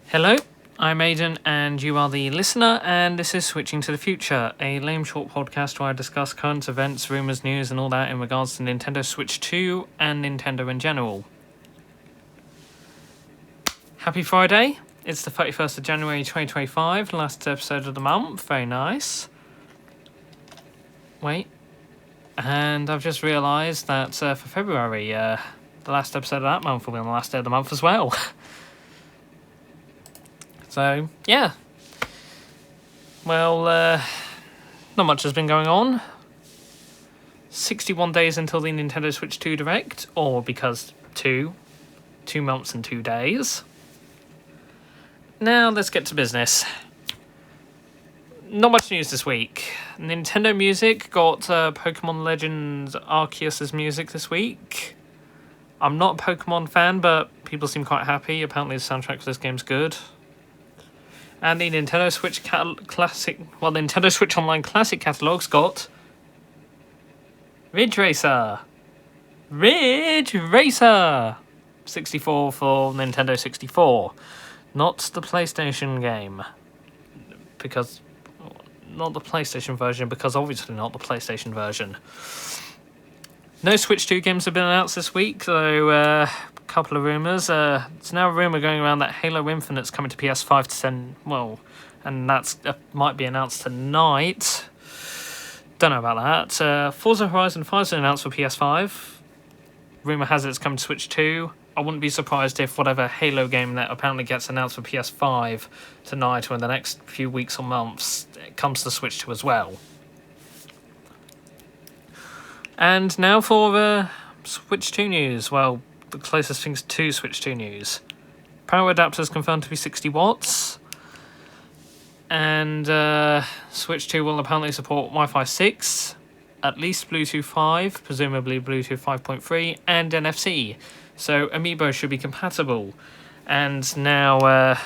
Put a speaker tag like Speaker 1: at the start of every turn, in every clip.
Speaker 1: Hello, I'm Aidan, and you are the listener, and this is Switching to the Future, a lame short podcast where I discuss current events, rumours, news, and all that in regards to Nintendo Switch 2 and Nintendo in general. Happy Friday, it's the 31st of January 2025, last episode of the month, very nice. Wait, and I've just realised that for February, the last episode of that month will be on the last day of the month as well. So, yeah. Well, not much has been going on. 61 days until the Nintendo Switch 2 Direct, or because 2 months and 2 days. Now, let's get to business. Not much news this week. Nintendo Music got Pokemon Legends Arceus' music this week. I'm not a Pokemon fan, but people seem quite happy. Apparently the soundtrack for this game's good. And the Nintendo Switch Nintendo Switch Online Classic catalogue's got Ridge Racer 64 for Nintendo 64, not the PlayStation game, not the PlayStation version, because obviously not the PlayStation version. No Switch 2 games have been announced this week, so couple of rumours. It's now a rumour going around that Halo Infinite's coming to PS5 to send, and that's might be announced tonight. Don't know about that. Forza Horizon 5's been announced for PS5. Rumour has it's coming to Switch 2. I wouldn't be surprised if whatever Halo game that apparently gets announced for PS5 tonight or in the next few weeks or months, it comes to Switch 2 as well. And now for Switch 2 news. Well, the closest things to Switch 2 news. Power adapter is confirmed to be 60 watts. And Switch 2 will apparently support Wi-Fi 6, at least Bluetooth 5, presumably Bluetooth 5.3, and NFC. So Amiibo should be compatible. And now,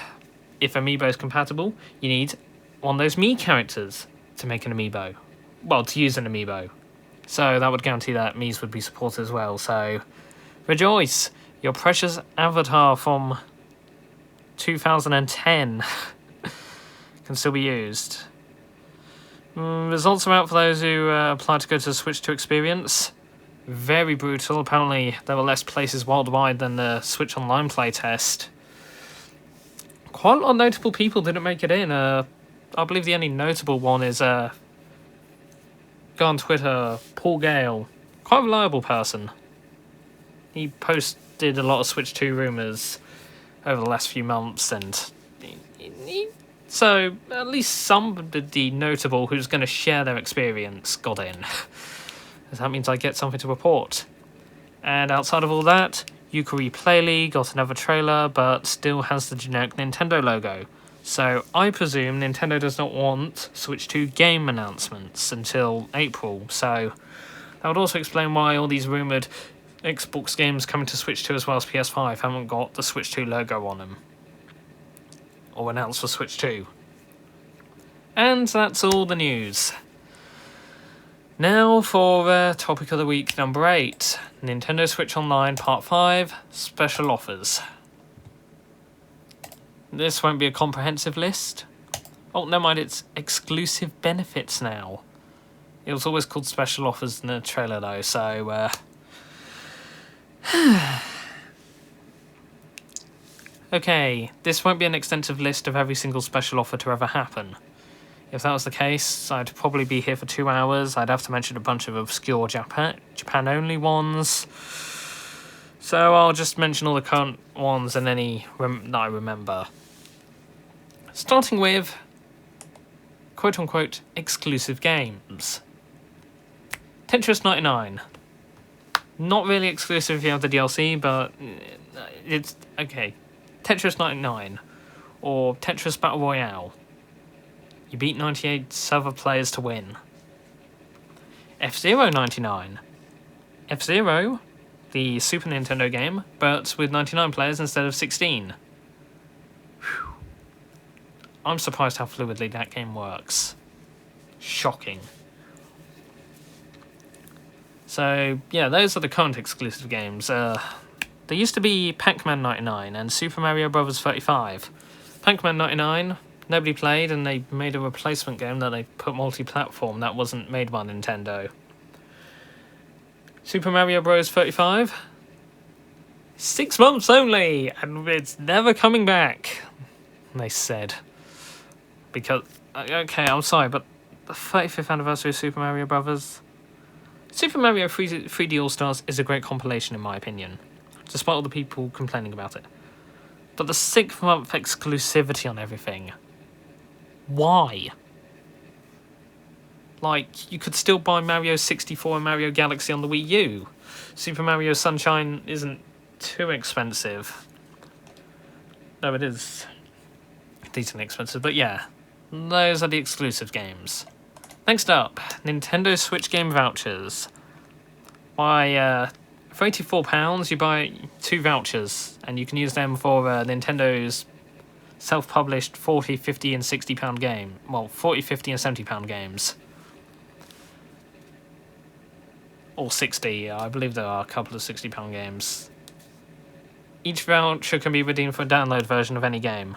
Speaker 1: if Amiibo is compatible, you need one of those Mii characters to make an Amiibo. Well, to use an Amiibo. So that would guarantee that Mii's would be supported as well. So rejoice! Your precious avatar from 2010 can still be used. Results are out for those who applied to go to the Switch 2 experience. Very brutal. Apparently there were less places worldwide than the Switch Online playtest. Quite a lot of notable people didn't make it in. I believe the only notable one is go on Twitter, Paul Gale. Quite a reliable person. He posted a lot of Switch 2 rumours over the last few months, and so at least somebody notable who's going to share their experience got in. That means I get something to report. And outside of all that, Yukari Play League got another trailer, but still has the generic Nintendo logo. So I presume Nintendo does not want Switch 2 game announcements until April, so that would also explain why all these rumoured Xbox games coming to Switch 2 as well as PS5 haven't got the Switch 2 logo on them. Or announced for Switch 2. And that's all the news. Now for topic of the week number 8. Nintendo Switch Online Part 5, Special Offers. This won't be a comprehensive list. Oh, never mind, it's exclusive benefits now. It was always called Special Offers in the trailer though, so okay, this won't be an extensive list of every single special offer to ever happen. If that was the case, I'd probably be here for 2 hours. I'd have to mention a bunch of obscure Japan-only ones. So I'll just mention all the current ones and any that I remember. Starting with quote-unquote exclusive games. Tetris 99. Not really exclusive if you have the DLC, but it's okay. Tetris 99 or Tetris Battle Royale. You beat 98 server players to win. F-Zero 99. F-Zero, the Super Nintendo game, but with 99 players instead of 16. Whew. I'm surprised how fluidly that game works. Shocking. So, yeah, those are the current exclusive games. There used to be Pac-Man 99 and Super Mario Bros. 35. Pac-Man 99, nobody played, and they made a replacement game that they put multi-platform that wasn't made by Nintendo. Super Mario Bros. 35, 6 months only, and it's never coming back, they said. Because, okay, I'm sorry, but the 35th anniversary of Super Mario Bros. Super Mario 3D All-Stars is a great compilation in my opinion, despite all the people complaining about it. But the 6-month exclusivity on everything, why? Like, you could still buy Mario 64 and Mario Galaxy on the Wii U. Super Mario Sunshine isn't too expensive. No, it is decently expensive, but yeah, those are the exclusive games. Next up, Nintendo Switch game vouchers. For £84, you buy 2 vouchers, and you can use them for Nintendo's self-published £40, £50 and £60 game. Well, £40, £50 and £70 games. Or 60, I believe there are a couple of £60 games. Each voucher can be redeemed for a download version of any game.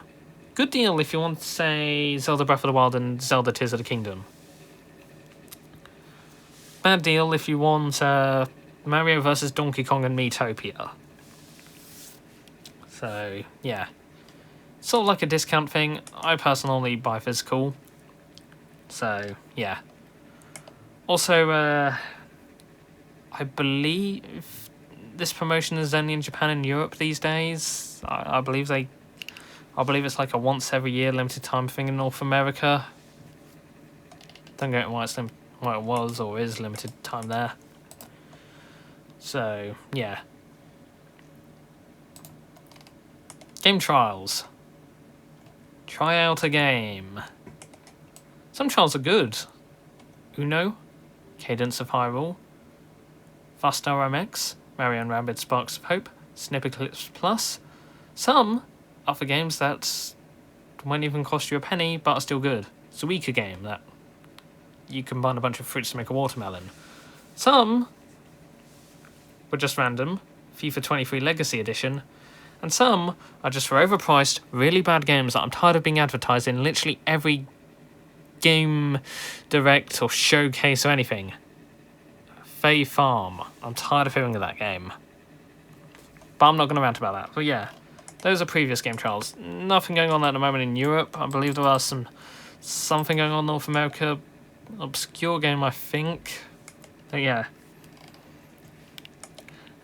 Speaker 1: Good deal if you want, say, Zelda Breath of the Wild and Zelda Tears of the Kingdom. Bad deal if you want Mario vs. Donkey Kong and Miitopia. So, yeah. Sort of like a discount thing. I personally buy physical. So, yeah. Also, I believe this promotion is only in Japan and Europe these days. I believe it's like a once every year limited time thing in North America. Don't get why it was or is limited time there. So, yeah. Game trials. Try out a game. Some trials are good. Uno, Cadence of Hyrule, Faster MX, Mario and Rabbids Sparks of Hope, Snip Eclipse Plus. Some are for games that won't even cost you a penny but are still good. It's a weaker game that you combine a bunch of fruits to make a watermelon. Some were just random, FIFA 23 Legacy Edition, and some are just for overpriced, really bad games that I'm tired of being advertised in literally every game direct or showcase or anything. Fae Farm. I'm tired of hearing of that game. But I'm not going to rant about that. But yeah, those are previous game trials. Nothing going on at the moment in Europe. I believe there are something going on in North America. Obscure game, I think. But yeah.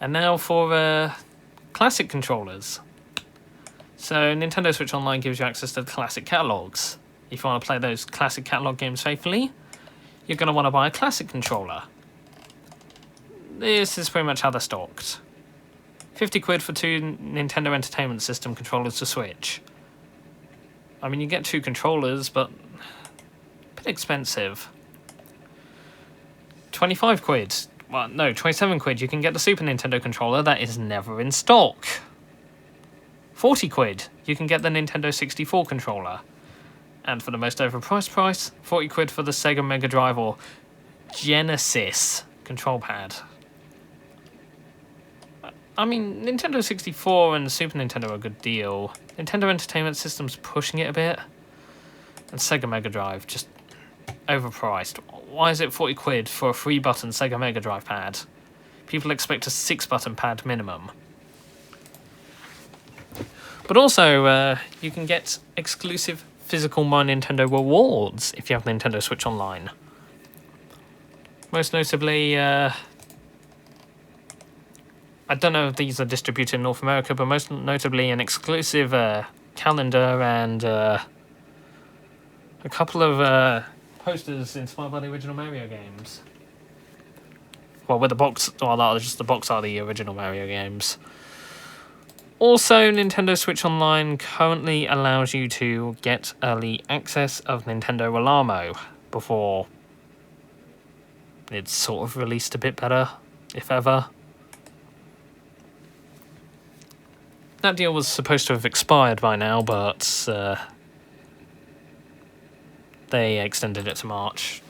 Speaker 1: And now for classic controllers. So Nintendo Switch Online gives you access to the classic catalogs. If you want to play those classic catalog games faithfully, you're going to want to buy a classic controller. This is pretty much how they're stocked. 50 quid for 2 Nintendo Entertainment System controllers to Switch. I mean, you get 2 controllers, but a bit expensive. 25 quid. Well, no, 27 quid. You can get the Super Nintendo controller that is never in stock. 40 quid. You can get the Nintendo 64 controller. And for the most overpriced price, 40 quid for the Sega Mega Drive or Genesis control pad. I mean, Nintendo 64 and Super Nintendo are a good deal. Nintendo Entertainment System's pushing it a bit. And Sega Mega Drive, just overpriced. Why is it 40 quid for a 3-button Sega Mega Drive pad? People expect a 6-button pad minimum. But also, you can get exclusive physical My Nintendo rewards if you have Nintendo Switch Online. Most notably, I don't know if these are distributed in North America, but most notably an exclusive calendar and a couple of posters inspired by the original Mario games. Well, with the box, well, just the box are the original Mario games. Also, Nintendo Switch Online currently allows you to get early access of Nintendo Relamo before it's sort of released a bit better, if ever. That deal was supposed to have expired by now, but they extended it to March,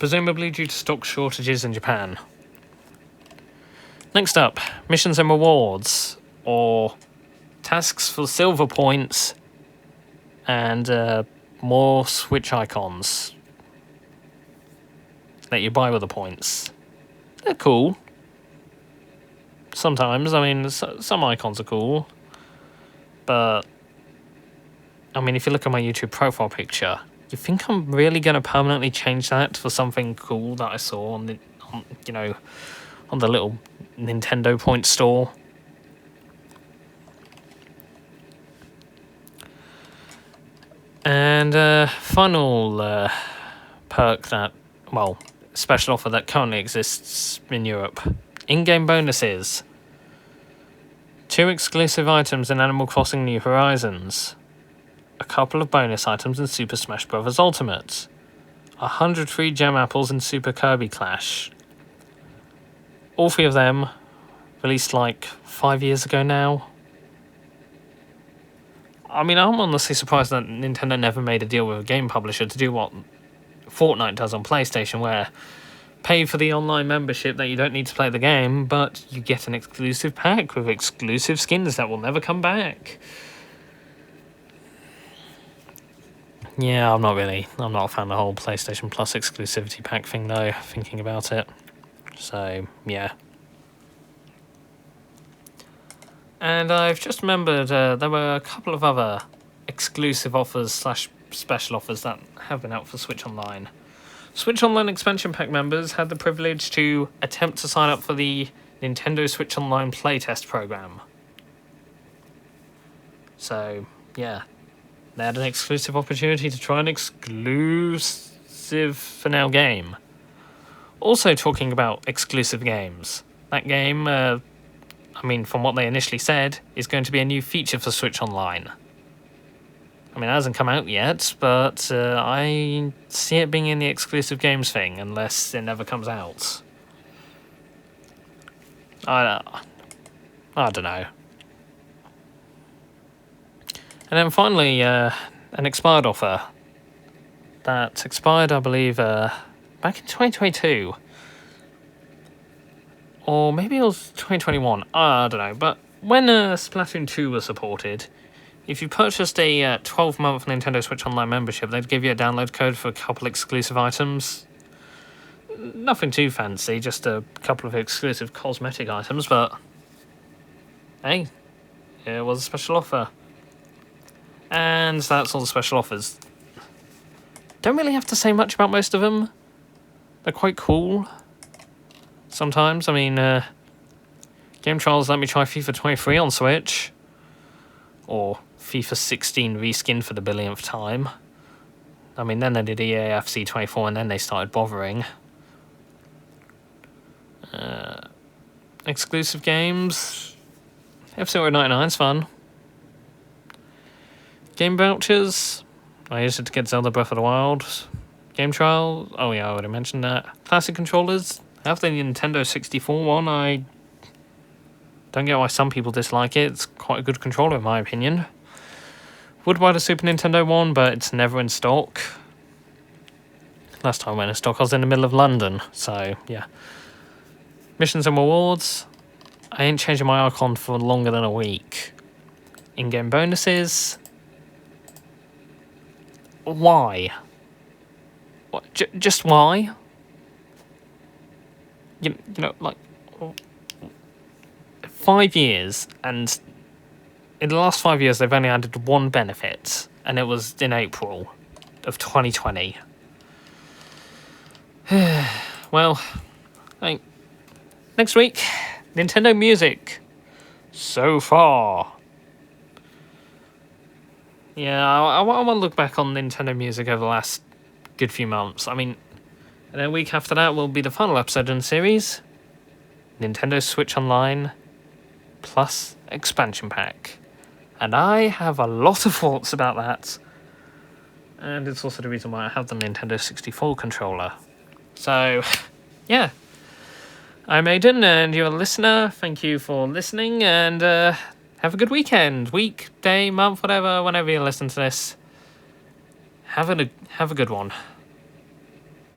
Speaker 1: presumably due to stock shortages in Japan. Next up, missions and rewards, or tasks for silver points and more Switch icons that you buy with the points. They're cool. Sometimes, I mean, some icons are cool. But, I mean, if you look at my YouTube profile picture, you think I'm really going to permanently change that for something cool that I saw on the, on the little Nintendo point store? And final perk that, well, special offer that currently exists in Europe. In-game bonuses. 2 exclusive items in Animal Crossing New Horizons. A couple of bonus items in Super Smash Bros. Ultimate. 100 free gem apples in Super Kirby Clash. All 3 of them released like 5 years ago now. I mean, I'm honestly surprised that Nintendo never made a deal with a game publisher to do what Fortnite does on PlayStation, where pay for the online membership that you don't need to play the game, but you get an exclusive pack with exclusive skins that will never come back. Yeah, I'm not a fan of the whole PlayStation Plus exclusivity pack thing, though, thinking about it. So, yeah. And I've just remembered there were a couple of other exclusive offers / special offers that have been out for Switch Online. Switch Online expansion pack members had the privilege to attempt to sign up for the Nintendo Switch Online playtest program. So, yeah. They had an exclusive opportunity to try an exclusive for now game. Also talking about exclusive games, that game, I mean, from what they initially said, is going to be a new feature for Switch Online. I mean, it hasn't come out yet, but I see it being in the exclusive games thing, unless it never comes out. I don't know. And then finally, an expired offer. That expired, I believe, back in 2022. Or maybe it was 2021. I don't know. But when Splatoon 2 was supported, if you purchased a 12-month Nintendo Switch Online membership, they'd give you a download code for a couple exclusive items. Nothing too fancy, just a couple of exclusive cosmetic items, but hey, it was a special offer. And that's all the special offers. Don't really have to say much about most of them. They're quite cool. Sometimes, I mean, Game Trials let me try FIFA 23 on Switch. Or FIFA 16 reskinned for the billionth time. I mean, then they did EAFC 24 and then they started bothering. Exclusive games. F-Zero 99's fun. Game vouchers. I used it to get Zelda Breath of the Wild. Game Trial. Oh yeah, I already mentioned that. Classic controllers. I have the Nintendo 64 one. I don't get why some people dislike it. It's quite a good controller in my opinion. Would buy the Super Nintendo one, but it's never in stock. Last time I went in stock, I was in the middle of London. So, yeah. Missions and rewards. I ain't changing my icon for longer than a week. In-game bonuses. Why? What, just why? You know, like 5 years, and in the last 5 years they've only added one benefit, and it was in April of 2020. Well, I think next week, Nintendo Music. So far. Yeah, I want to look back on Nintendo Music over the last good few months. I mean, and then a week after that will be the final episode in the series. Nintendo Switch Online plus expansion pack. And I have a lot of thoughts about that. And it's also the reason why I have the Nintendo 64 controller. So, yeah. I'm Aiden, and you're a listener. Thank you for listening, and have a good weekend, week, day, month, whatever, whenever you listen to this. Have a good one.